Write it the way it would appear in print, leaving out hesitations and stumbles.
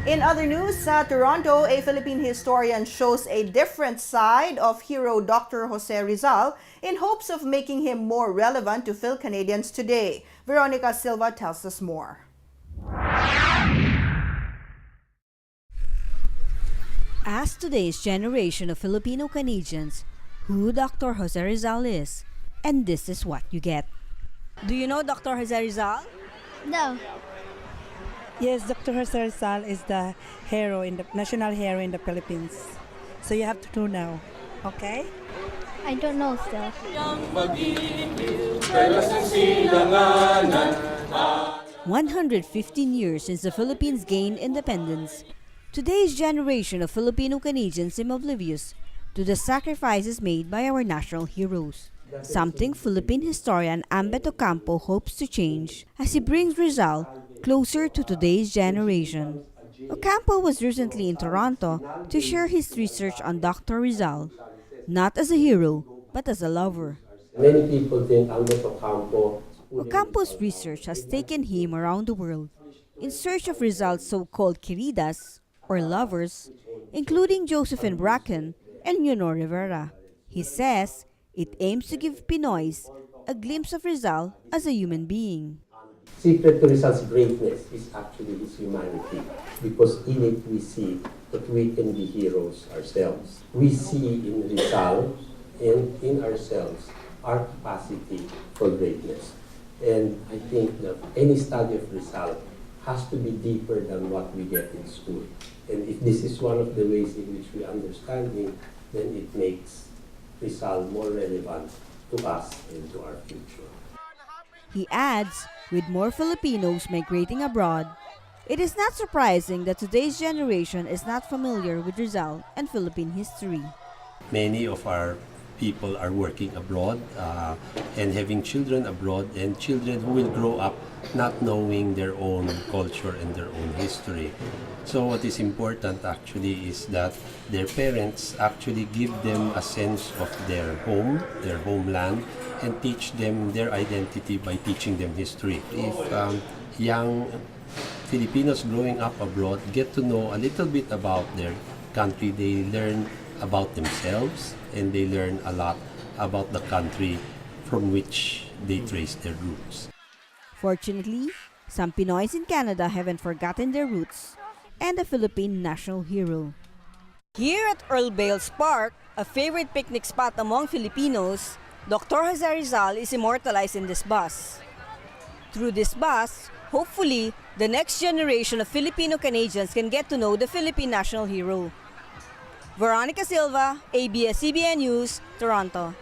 In other news, sa Toronto, a Philippine historian shows a different side of hero Dr. Jose Rizal in hopes of making him more relevant to Filipino-Canadians today. Veronica Silva tells us more. Ask today's generation of Filipino-Canadians who Dr. Jose Rizal is, and this is what you get. Do you know Dr. Jose Rizal? No. Yes, Dr. Jose Rizal is the national hero in the Philippines. So you have to know now, okay? I don't know still. 115 years since the Philippines gained independence, today's generation of Filipino-Canadians seem oblivious to the sacrifices made by our national heroes. Something Philippine historian Ambeth Ocampo hopes to change as he brings Rizal closer to today's generation. Ocampo was recently in Toronto to share his research on Dr. Rizal, not as a hero, but as a lover. Many people think Ambeth Ocampo. Ocampo's research has taken him around the world in search of Rizal's so-called queridas, or lovers, including Josephine Bracken and Leonor Rivera. He says it aims to give Pinoys a glimpse of Rizal as a human being. Secret to Rizal's greatness is actually his humanity, because in it we see that we can be heroes ourselves. We see in Rizal and in ourselves our capacity for greatness. And I think that any study of Rizal has to be deeper than what we get in school. And if this is one of the ways in which we understand him, then it makes Rizal more relevant to us and to our future. He adds, with more Filipinos migrating abroad, it is not surprising that today's generation is not familiar with Rizal and Philippine history. Many of our people are working abroad and having children abroad, and children who will grow up not knowing their own culture and their own history. So what is important actually is that their parents actually give them a sense of their home, their homeland, and teach them their identity by teaching them history. If young Filipinos growing up abroad get to know a little bit about their country, they learn about themselves and they learn a lot about the country from which they trace their roots. Fortunately, some Pinoys in Canada haven't forgotten their roots and the Philippine national hero. Here at Earl Bales Park, a favorite picnic spot among Filipinos, Dr. Jose Rizal is immortalized in this bus. Through this bus, hopefully, the next generation of Filipino-Canadians can get to know the Philippine national hero. Veronica Silva, ABS-CBN News, Toronto.